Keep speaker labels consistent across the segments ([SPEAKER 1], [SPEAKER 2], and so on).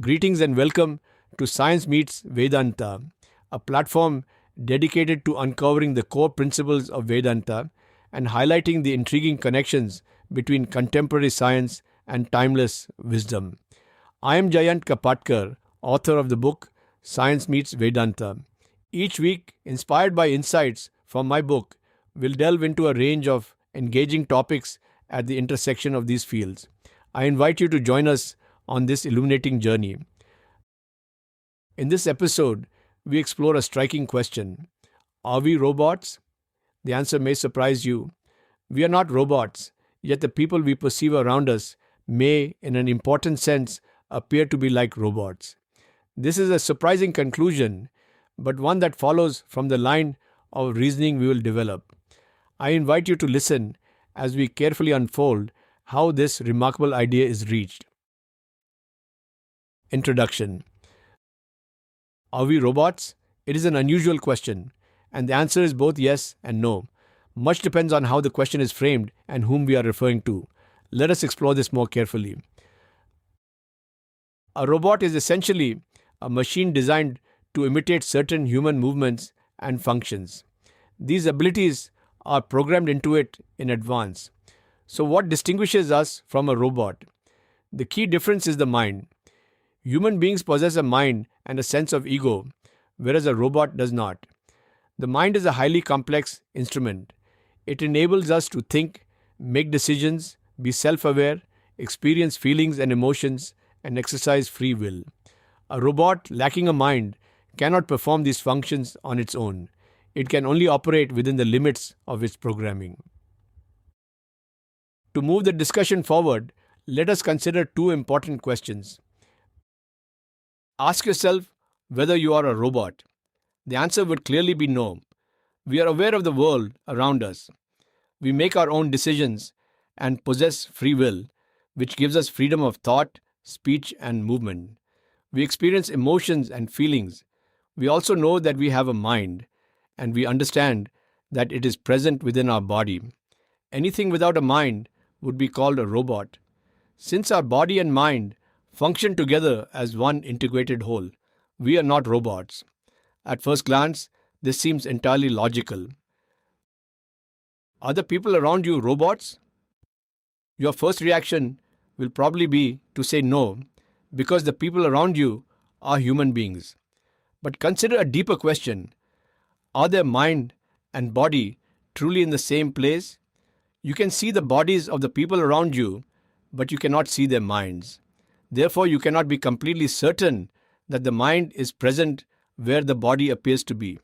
[SPEAKER 1] Greetings and welcome to Science Meets Vedanta, a platform dedicated to uncovering the core principles of Vedanta and highlighting the intriguing connections between contemporary science and timeless wisdom. I am Jayant Kapatkar, author of the book Science Meets Vedanta. Each week, inspired by insights from my book, we'll delve into a range of engaging topics at the intersection of these fields. I invite you to join us on this illuminating journey. In this episode, we explore a striking question. Are we robots? The answer may surprise you. We are not robots, yet the people we perceive around us may, in an important sense, appear to be like robots. This is a surprising conclusion, but one that follows from the line of reasoning we will develop. I invite you to listen as we carefully unfold how this remarkable idea is reached. Introduction. Are we robots? It is an unusual question, and the answer is both yes and no. Much depends on how the question is framed and whom we are referring to. Let us explore this more carefully. A robot is essentially a machine designed to imitate certain human movements and functions. These abilities are programmed into it in advance. So, what distinguishes us from a robot? The key difference is the mind. Human beings possess a mind and a sense of ego, whereas a robot does not. The mind is a highly complex instrument. It enables us to think, make decisions, be self-aware, experience feelings and emotions, and exercise free will. A robot lacking a mind cannot perform these functions on its own. It can only operate within the limits of its programming. To move the discussion forward, let us consider two important questions. Ask yourself whether you are a robot. The answer would clearly be no. We are aware of the world around us. We make our own decisions and possess free will, which gives us freedom of thought, speech, and movement. We experience emotions and feelings. We also know that we have a mind, and we understand that it is present within our body. Anything without a mind would be called a robot. Since our body and mind function together as one integrated whole, we are not robots. At first glance, this seems entirely logical. Are the people around you robots? Your first reaction will probably be to say no, because the people around you are human beings. But consider a deeper question. Are their mind and body truly in the same place? You can see the bodies of the people around you, but you cannot see their minds. Therefore, you cannot be completely certain that the mind is present where the body appears to be.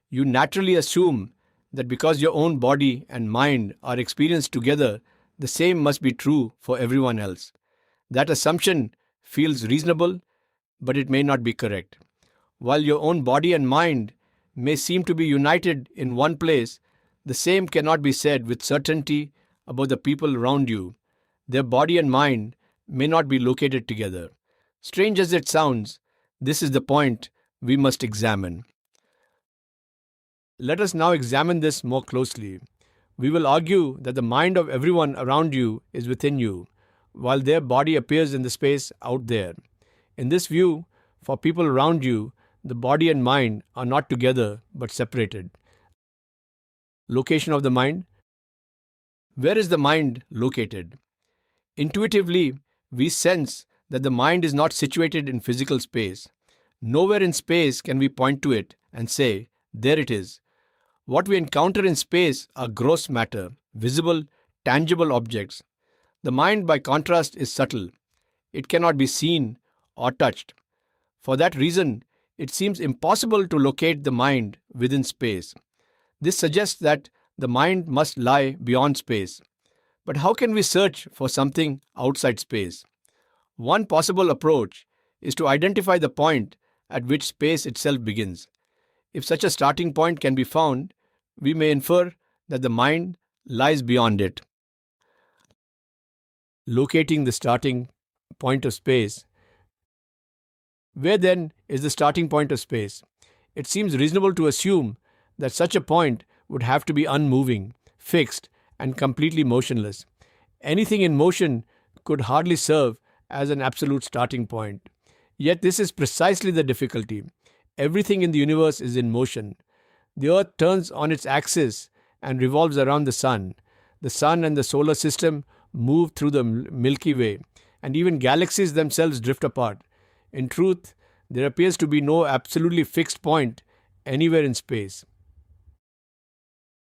[SPEAKER 1] You naturally assume that because your own body and mind are experienced together, the same must be true for everyone else. That assumption feels reasonable, but it may not be correct. While your own body and mind may seem to be united in one place, the same cannot be said with certainty about the people around you. Their body and mind may not be located together. Strange as it sounds, this is the point we must examine. Let us now examine this more closely. We will argue that the mind of everyone around you is within you, while their body appears in the space out there. In this view, for people around you, the body and mind are not together but separated. Location of the mind. Where is the mind located? Intuitively, we sense that the mind is not situated in physical space. Nowhere in space can we point to it and say, there it is. What we encounter in space are gross matter, visible, tangible objects. The mind, by contrast, is subtle. It cannot be seen or touched. For that reason, it seems impossible to locate the mind within space. This suggests that the mind must lie beyond space. But how can we search for something outside space? One possible approach is to identify the point at which space itself begins. If such a starting point can be found, we may infer that the mind lies beyond it. Locating the starting point of space. Where then is the starting point of space? It seems reasonable to assume that such a point would have to be unmoving, fixed, and completely motionless. Anything in motion could hardly serve as an absolute starting point. Yet this is precisely the difficulty. Everything in the universe is in motion. The Earth turns on its axis and revolves around the Sun. The Sun and the solar system move through the Milky Way, and even galaxies themselves drift apart. In truth, there appears to be no absolutely fixed point anywhere in space.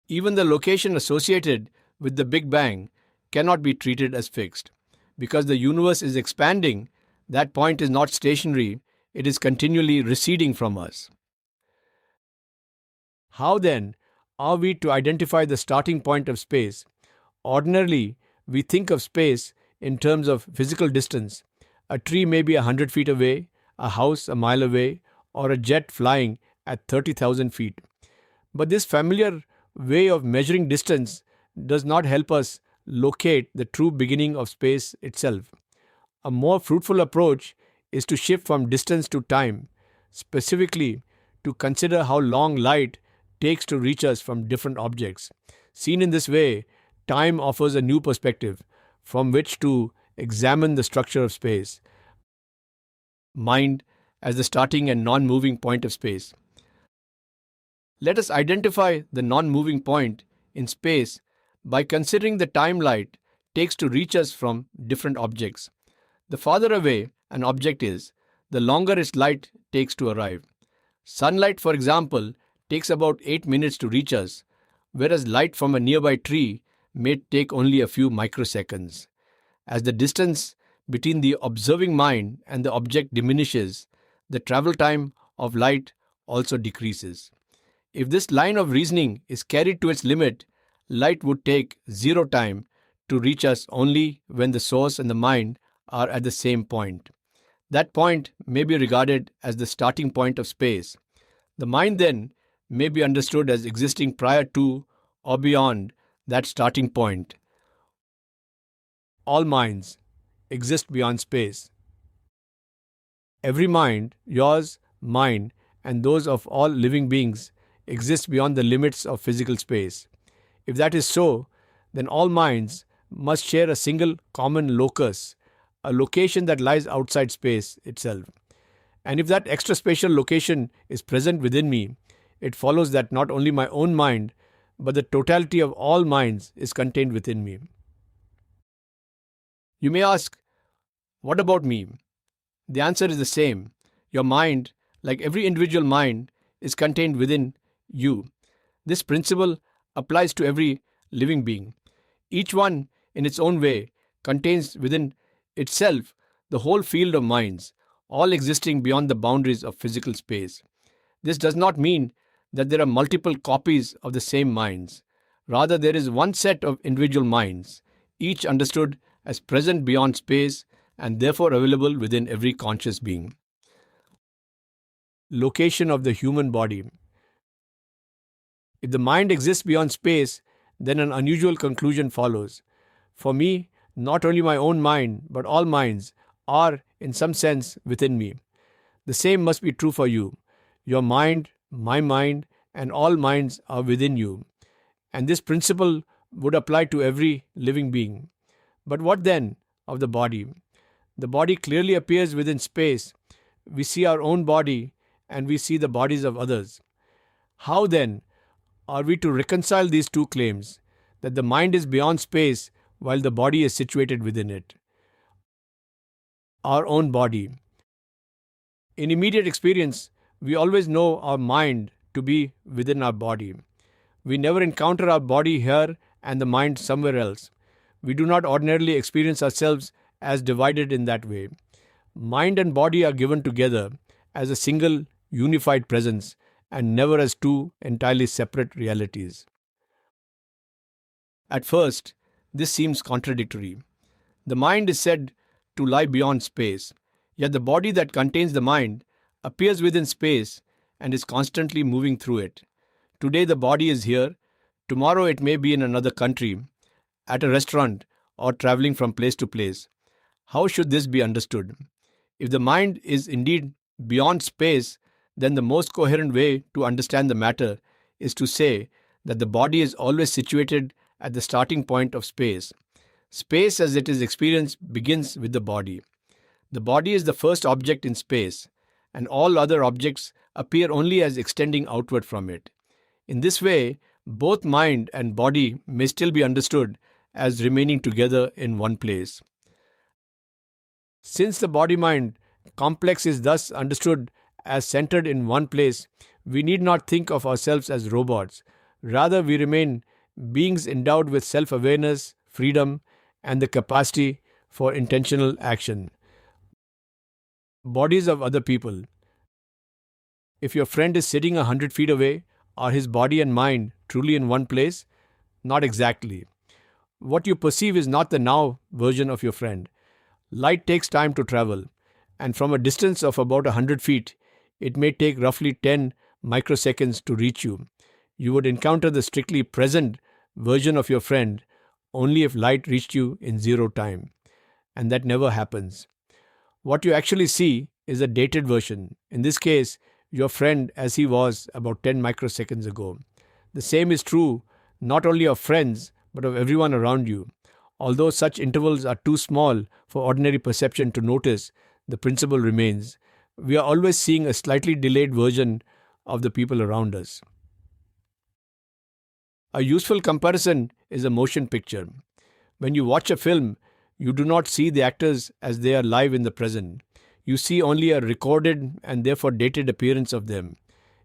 [SPEAKER 1] Even the location associated with the Big Bang cannot be treated as fixed. Because the universe is expanding, that point is not stationary, it is continually receding from us. How then are we to identify the starting point of space? Ordinarily, we think of space in terms of physical distance. A tree may be 100 feet away, a house a mile away, or a jet flying at 30,000 feet. But this familiar way of measuring distance does not help us locate the true beginning of space itself. A more fruitful approach is to shift from distance to time, specifically to consider how long light takes to reach us from different objects. Seen in this way, time offers a new perspective from which to examine the structure of space. Mind as the starting and non-moving point of space. Let us identify the non-moving point in space by considering the time light takes to reach us from different objects. The farther away an object is, the longer its light takes to arrive. Sunlight, for example, takes about 8 minutes to reach us, whereas light from a nearby tree may take only a few microseconds. As the distance between the observing mind and the object diminishes, the travel time of light also decreases. If this line of reasoning is carried to its limit, light would take zero time to reach us only when the source and the mind are at the same point. That point may be regarded as the starting point of space. The mind then may be understood as existing prior to or beyond that starting point. All minds exist beyond space. Every mind, yours, mine, and those of all living beings, exist beyond the limits of physical space. If that is so, then all minds must share a single common locus, a location that lies outside space itself. And if that extraspatial location is present within me, it follows that not only my own mind, but the totality of all minds is contained within me. You may ask, what about me? The answer is the same. Your mind, like every individual mind, is contained within you. This principle applies to every living being. Each one, in its own way, contains within itself the whole field of minds, all existing beyond the boundaries of physical space. This does not mean that there are multiple copies of the same minds. Rather, there is one set of individual minds, each understood as present beyond space and therefore available within every conscious being. Location of the human body. If the mind exists beyond space, then an unusual conclusion follows. For me, not only my own mind, but all minds are, in some sense, within me. The same must be true for you. Your mind, my mind, and all minds are within you. And this principle would apply to every living being. But what then of the body? The body clearly appears within space. We see our own body and we see the bodies of others. How then are we to reconcile these two claims, that the mind is beyond space while the body is situated within it? Our own body. In immediate experience, we always know our mind to be within our body. We never encounter our body here and the mind somewhere else. We do not ordinarily experience ourselves as divided in that way. Mind and body are given together as a single unified presence and never as two entirely separate realities. At first, this seems contradictory. The mind is said to lie beyond space, yet the body that contains the mind appears within space and is constantly moving through it. Today the body is here, tomorrow it may be in another country, at a restaurant, or traveling from place to place. How should this be understood? If the mind is indeed beyond space, then the most coherent way to understand the matter is to say that the body is always situated at the starting point of space. Space as it is experienced begins with the body. The body is the first object in space, and all other objects appear only as extending outward from it. In this way, both mind and body may still be understood as remaining together in one place. Since the body mind complex is thus understood as centered in one place, we need not think of ourselves as robots. Rather, we remain beings endowed with self awareness, freedom, and the capacity for intentional action. Bodies of other people. If your friend is sitting 100 feet away, are his body and mind truly in one place? Not exactly. What you perceive is not the now version of your friend. Light takes time to travel, and from a distance of about 100 feet, it may take roughly 10 microseconds to reach you. You would encounter the strictly present version of your friend only if light reached you in zero time, and that never happens. What you actually see is a dated version, in this case, your friend as he was about 10 microseconds ago. The same is true not only of friends but of everyone around you. Although such intervals are too small for ordinary perception to notice, the principle remains. We are always seeing a slightly delayed version of the people around us. A useful comparison is a motion picture. When you watch a film, you do not see the actors as they are live in the present. You see only a recorded and therefore dated appearance of them.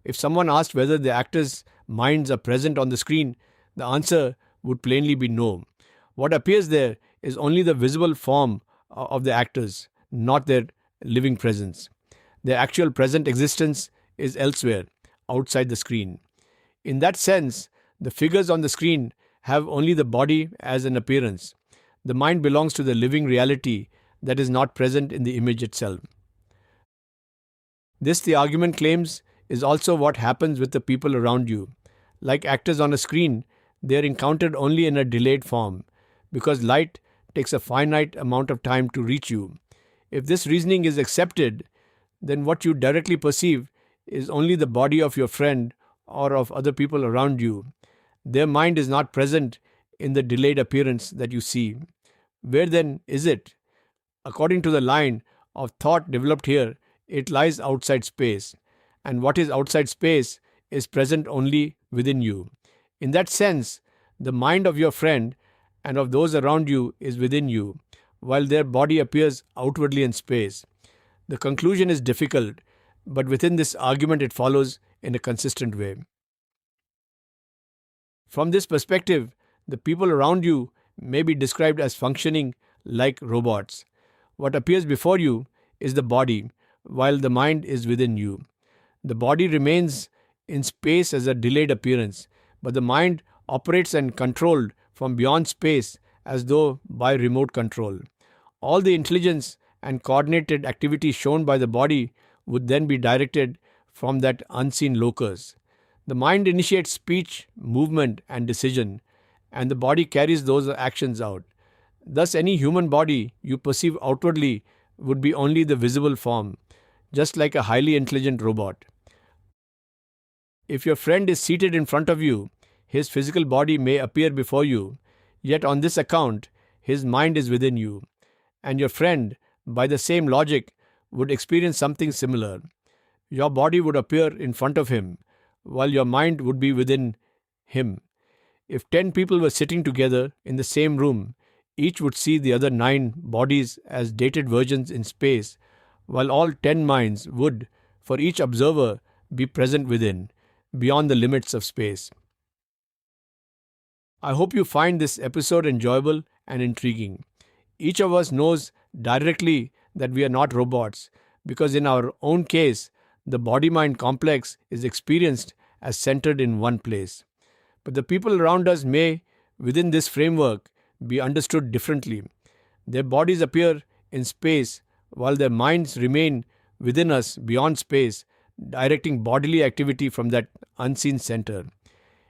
[SPEAKER 1] If someone asked whether the actors' minds are present on the screen, the answer would plainly be no. What appears there is only the visible form of the actors, not their living presence. Their actual present existence is elsewhere, outside the screen. In that sense, the figures on the screen have only the body as an appearance. The mind belongs to the living reality that is not present in the image itself. This, the argument claims, is also what happens with the people around you. Like actors on a screen, they are encountered only in a delayed form, because light takes a finite amount of time to reach you. If this reasoning is accepted, then what you directly perceive is only the body of your friend or of other people around you. Their mind is not present in the delayed appearance that you see. Where then is it? According to the line of thought developed here, it lies outside space, and what is outside space is present only within you. In that sense, the mind of your friend and of those around you is within you, while their body appears outwardly in space. The conclusion is difficult, but within this argument it follows in a consistent way. From this perspective, the people around you may be described as functioning like robots. What appears before you is the body, while the mind is within you. The body remains in space as a delayed appearance, but the mind operates and controlled from beyond space as though by remote control. All the intelligence and coordinated activity shown by the body would then be directed from that unseen locus. The mind initiates speech, movement, and decision, and the body carries those actions out. Thus, any human body you perceive outwardly would be only the visible form, just like a highly intelligent robot. If your friend is seated in front of you, his physical body may appear before you, yet on this account, his mind is within you, and your friend, by the same logic, would experience something similar. Your body would appear in front of him, while your mind would be within him. If 10 people were sitting together in the same room, each would see the other 9 bodies as dated versions in space, while all 10 minds would, for each observer, be present within, beyond the limits of space. I hope you find this episode enjoyable and intriguing. Each of us knows directly that we are not robots, because in our own case, the body-mind complex is experienced as centered in one place. But the people around us may, within this framework, be understood differently. Their bodies appear in space, while their minds remain within us beyond space, directing bodily activity from that unseen center.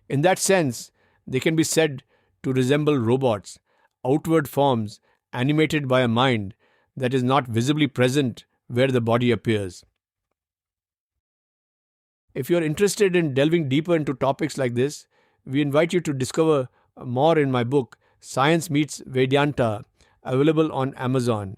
[SPEAKER 1] In that sense, they can be said to resemble robots, outward forms animated by a mind that is not visibly present where the body appears. If you are interested in delving deeper into topics like this, we invite you to discover more in my book, Science Meets Vedanta, available on Amazon.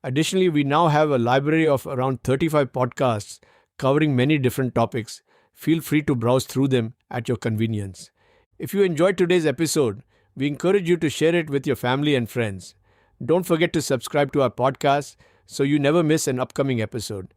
[SPEAKER 1] Additionally, we now have a library of around 35 podcasts covering many different topics. Feel free to browse through them at your convenience. If you enjoyed today's episode, we encourage you to share it with your family and friends. Don't forget to subscribe to our podcast so you never miss an upcoming episode.